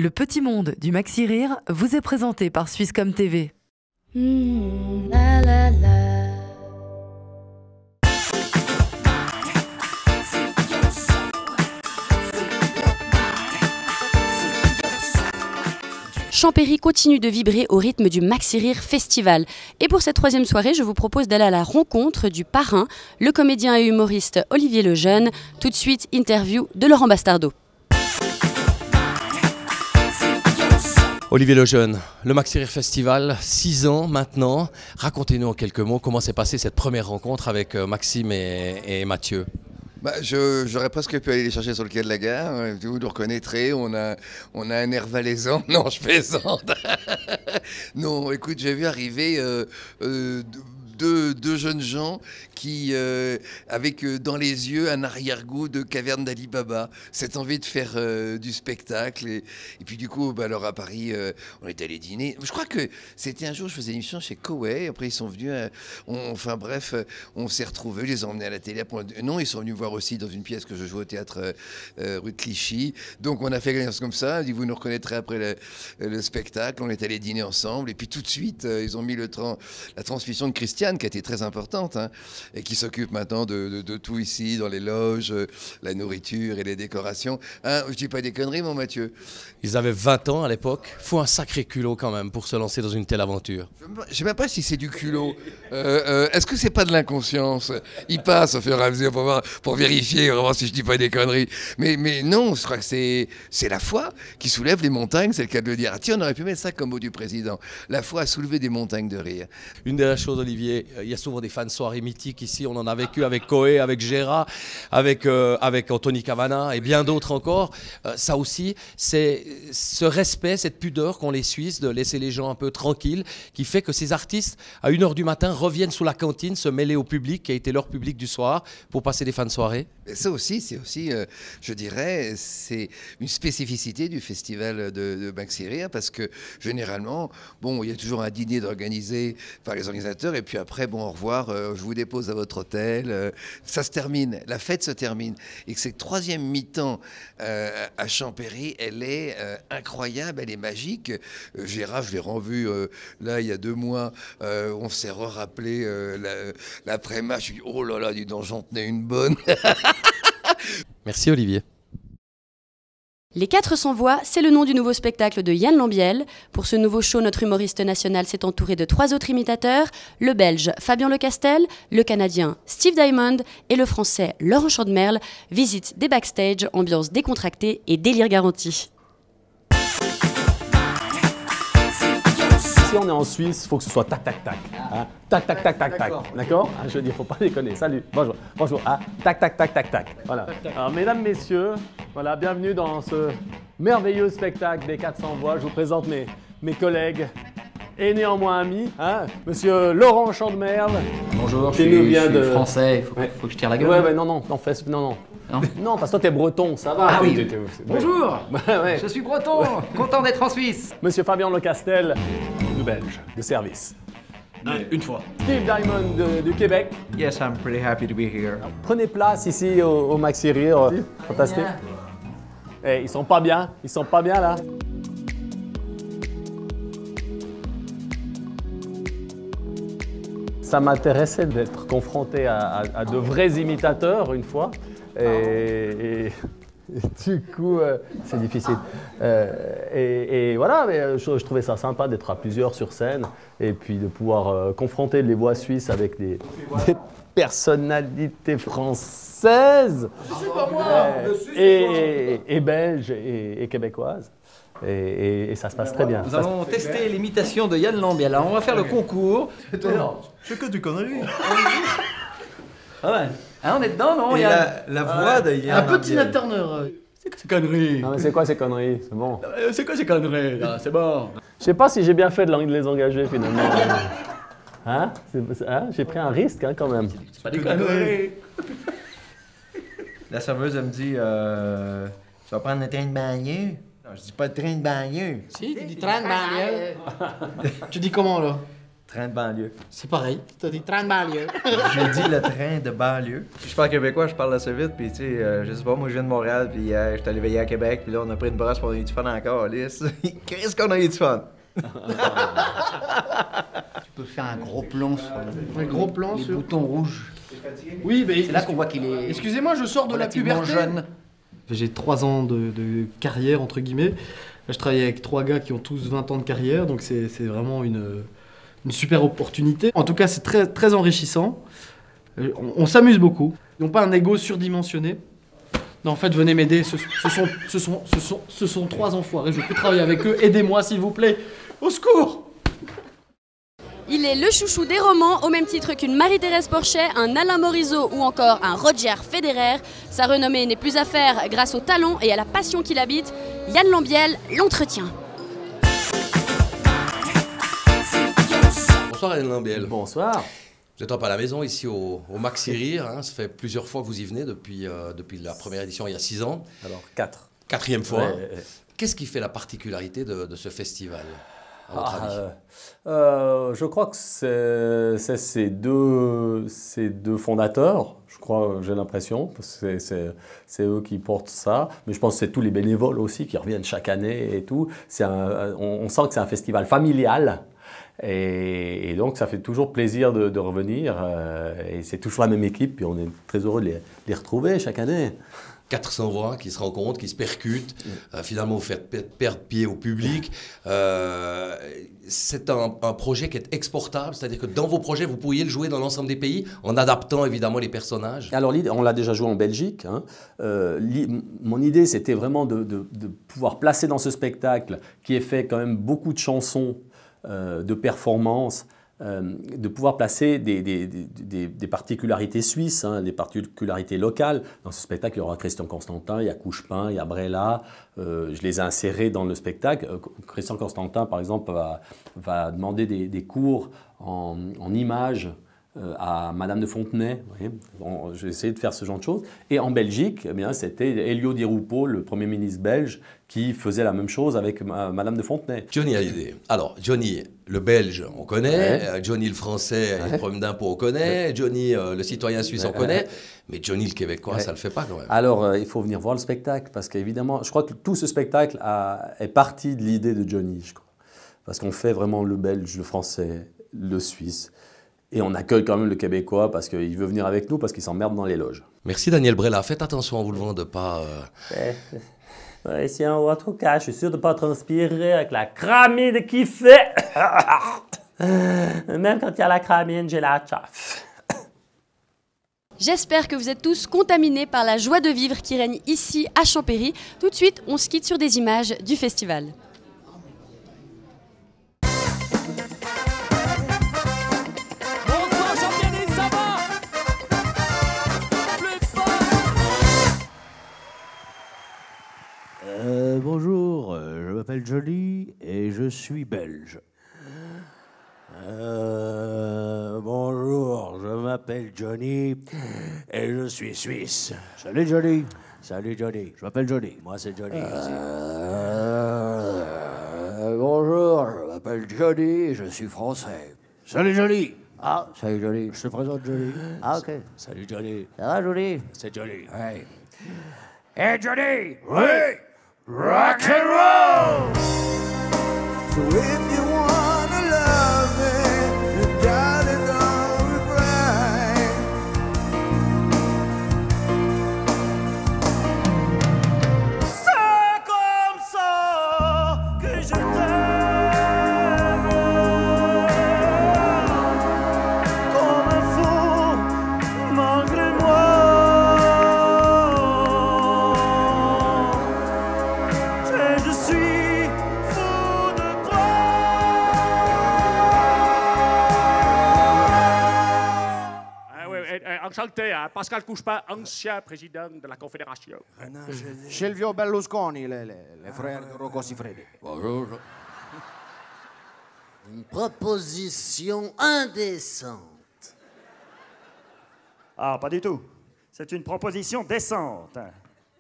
Le petit monde du Maxi Rire vous est présenté par Swisscom TV. La la la. Champéry continue de vibrer au rythme du Maxi Rire Festival. Et pour cette troisième soirée, je vous propose d'aller à la rencontre du parrain, le comédien et humoriste Olivier Lejeune. Tout de suite, interview de Laurent Bastardo. Olivier Lejeune, le Maxi Rire Festival, 6 ans maintenant. Racontez-nous en quelques mots comment s'est passée cette première rencontre avec Maxime et Mathieu. J'aurais presque pu aller les chercher sur le quai de la gare. Vous nous reconnaîtrez, on a un air valaisan. Non, je plaisante. Non, écoute, j'ai vu arriver deux jeunes gens qui, avec dans les yeux un arrière-goût de Caverne d'Ali Baba, cette envie de faire du spectacle. Et puis du coup, alors à Paris, on est allé dîner. Je crois que c'était un jour, je faisais une émission chez Koei. Après, ils sont venus, enfin bref, on s'est retrouvés, je les ai emmenés à la télé. Non, ils sont venus me voir aussi dans une pièce que je jouais au théâtre rue de Clichy. Donc on a fait quelque chose comme ça. Vous nous reconnaîtrez après le spectacle. On est allé dîner ensemble. Et puis tout de suite, ils ont mis la transmission de Christiane, qui a été très importante, hein, et qui s'occupe maintenant de tout ici, dans les loges, la nourriture et les décorations. Hein, je dis pas des conneries, mon Mathieu. Ils avaient 20 ans à l'époque. Faut un sacré culot quand même pour se lancer dans une telle aventure. Je sais même pas si c'est du culot. Est-ce que c'est pas de l'inconscience? Ils passent au fur et à mesure pour vérifier, vraiment si je dis pas des conneries. Mais non, je crois que c'est la foi qui soulève les montagnes, c'est le cas de le dire. Ah, tiens, on aurait pu mettre ça comme mot du président. La foi a soulevé des montagnes de rire. Une dernière chose, Olivier, il y a souvent des fans de soirées mythiques ici. On en a vécu avec Koé, avec Gérard, avec Anthony Cavana et bien d'autres encore. Ça aussi, c'est ce respect, cette pudeur qu'ont les Suisses de laisser les gens un peu tranquilles, qui fait que ces artistes, à 1h du matin, reviennent sous la cantine se mêler au public, qui a été leur public du soir, pour passer des fins de soirée. Et ça aussi, c'est aussi, je dirais, c'est une spécificité du festival de Maxi Rire, parce que généralement, bon, il y a toujours un dîner organisé par les organisateurs, et puis après, bon, au revoir, je vous dépose à votre hôtel. Ça se termine, la fête se termine. Et que cette troisième mi-temps à Champéry, elle est incroyable, elle est magique. Gérard, je l'ai revu là il y a 2 mois, on s'est rappelé l'après-match. Je dis, oh là là, dis donc, j'en tenais une bonne. Merci Olivier. Les 400 voix, c'est le nom du nouveau spectacle de Yann Lambiel. Pour ce nouveau show, notre humoriste national s'est entouré de 3 autres imitateurs, le Belge Fabien Lecastel, le Canadien Steve Diamond et le Français Laurent Chandemerle. Visite des backstage, ambiance décontractée et délire garanti. Si on est en Suisse, il faut que ce soit tac, tac, tac. Hein? Tac, tac, tac, tac, tac. D'accord? Je veux dire, il ne faut pas déconner. Salut, bonjour, bonjour. Hein? Tac, tac, tac, tac, tac. Voilà. Alors, mesdames, messieurs, voilà, bienvenue dans ce merveilleux spectacle des 400 voix. Je vous présente mes collègues et néanmoins amis. Hein? Monsieur Laurent Chandemerle. Bonjour, je suis français, il faut que je tire la gueule. Ouais, non, non, non. Non, parce que toi, t'es breton, ça va. Ah oui, bonjour, je suis breton, content d'être en Suisse. Monsieur Fabien Lecastel, le Belge, de service. Une fois. Steve Diamond du Québec. Yes, I'm pretty happy to be here. Alors, prenez place ici au Maxi Rire. Fantastique. Hey, ils sont pas bien là. Ça m'intéressait d'être confronté à de vrais imitateurs une fois. Et du coup, c'est difficile. Et voilà, mais je trouvais ça sympa d'être à plusieurs sur scène et puis de pouvoir confronter les voix suisses avec des personnalités françaises et belges et québécoises. Et ça se passe très bien. Nous allons tester l'imitation de Yann Lambiel. Alors, on va faire le concours. C'est que du conneries. Ah ouais. Hein, on est dedans, non? Et la voix de Yann un petit Turner. C'est que ces conneries? Non mais c'est quoi ces conneries? C'est bon. C'est quoi ces conneries? C'est bon. Je sais pas si j'ai bien fait de les engager finalement. Hein? J'ai pris un risque hein, quand même. C'est pas des conneries. La serveuse elle me dit tu vas prendre le train de banlieue? Non, je dis pas le train de banlieue. Si, tu dis train de banlieue. Tu dis comment là? Train de banlieue. C'est pareil, t'as dit train de banlieue. J'ai dit le train de banlieue. Je parle québécois, je parle assez vite, puis tu sais, je sais pas, moi je viens de Montréal, puis j'étais allé veiller à Québec, puis là on a pris une brosse pour avoir eu du fun encore, lisse. Qu'est-ce qu'on a eu du fun? Tu peux faire un gros plan sur les les boutons rouges. Oui, mais C'est là qu'on voit qu'il est. excusez-moi, je sors de la relativement puberté. jeune. J'ai 3 ans de carrière, entre guillemets. Là, je travaille avec 3 gars qui ont tous 20 ans de carrière, donc c'est vraiment une super opportunité. En tout cas, c'est très, très enrichissant. On s'amuse beaucoup. Ils n'ont pas un ego surdimensionné. Non, en fait, venez m'aider. Ce sont 3 enfoirés. Je peux travailler avec eux. Aidez-moi, s'il vous plaît. Au secours! Il est le chouchou des romans, au même titre qu'une Marie-Thérèse Porchet, un Alain Morisot ou encore un Roger Federer. Sa renommée n'est plus à faire grâce au talent et à la passion qu'il habite. Yann Lambiel, l'entretien. Bonsoir Yann Lambiel. Bonsoir. Vous êtes à la maison ici au Maxi Rire. Hein. Ça fait plusieurs fois que vous y venez depuis la première édition il y a 6 ans. Alors, 4. 4e fois. Ouais. Qu'est-ce qui fait la particularité de ce festival, à votre avis? Je crois que c'est ces deux fondateurs, je crois, j'ai l'impression, parce que c'est eux qui portent ça. Mais je pense que c'est tous les bénévoles aussi qui reviennent chaque année et tout. On sent que c'est un festival familial. Et donc, ça fait toujours plaisir de revenir. Et c'est toujours la même équipe. Puis on est très heureux de les retrouver chaque année. 400 voix qui se rencontrent, qui se percutent. Finalement, vous faites perdre pied au public. C'est un projet qui est exportable. C'est-à-dire que dans vos projets, vous pourriez le jouer dans l'ensemble des pays en adaptant évidemment les personnages. Alors, on l'a déjà joué en Belgique. Hein. Mon idée, c'était vraiment de pouvoir placer dans ce spectacle, qui est fait quand même beaucoup de chansons, de performances, de pouvoir placer des particularités suisses, hein, des particularités locales. Dans ce spectacle, il y aura Christian Constantin, il y a Couchepin, il y a Brella. Je les ai insérés dans le spectacle. Christian Constantin, par exemple, va demander des cours en images à Madame de Fontenay. J'ai essayé de faire ce genre de choses. Et en Belgique, eh bien, c'était Elio Di Rupo, le Premier ministre belge, qui faisait la même chose avec Madame de Fontenay. Johnny Hallyday. Alors, Johnny, le Belge, on connaît. Johnny, le Français, les problèmes d'impôts, on connaît. Johnny, le citoyen suisse, on connaît. Mais Johnny, le Québécois, ça ne le fait pas quand même. Alors, il faut venir voir le spectacle, parce qu'évidemment, je crois que tout ce spectacle est parti de l'idée de Johnny, je crois. Parce qu'on fait vraiment le Belge, le Français, le Suisse. Et on accueille quand même le Québécois parce qu'il veut venir avec nous, parce qu'il s'emmerde dans les loges. Merci Daniel Brella. Faites attention en vous levant de pas... Si en tout cas, je suis sûr de ne pas transpirer avec la cramine qui fait. Même quand il y a la cramine, j'ai la chauffe. J'espère que vous êtes tous contaminés par la joie de vivre qui règne ici à Champéry. Tout de suite, on se quitte sur des images du festival. Bonjour, je m'appelle Johnny et je suis belge. Bonjour, je m'appelle Johnny et je suis suisse. Salut Johnny. Salut Johnny. Je m'appelle Johnny. Moi c'est Johnny aussi. Bonjour, je m'appelle Johnny et je suis français. Salut Johnny. Ah, salut Johnny. Je te présente Johnny. Ah ok. Salut Johnny. Ça va Johnny? C'est Johnny. Ouais. Hey Johnny. Oui. Rock and roll! So if you wanna love me, darling, don't refrain. C'est comme ça que je t'aime. Comme un fou, malgré moi. Je suis fou de toi. Enchanté, hein? Pascal Couchepin, ancien président de la Confédération. Silvio Berlusconi, les frères de Rocco Siffredi. Bonjour. Une proposition indécente. Ah, pas du tout. C'est une proposition décente.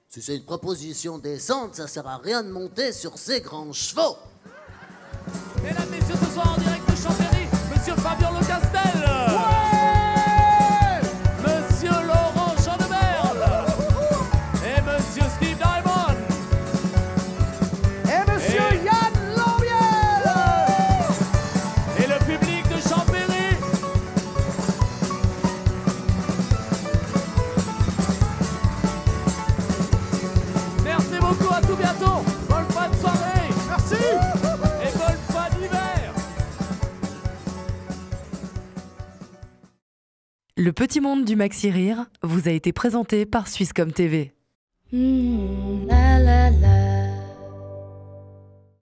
Si c'est une proposition décente, ça sert à rien de monter sur ces grands chevaux. Mesdames, messieurs, ce soir en direct de Champéry, Monsieur Le petit monde du Maxi Rire vous a été présenté par Swisscom TV. La la la.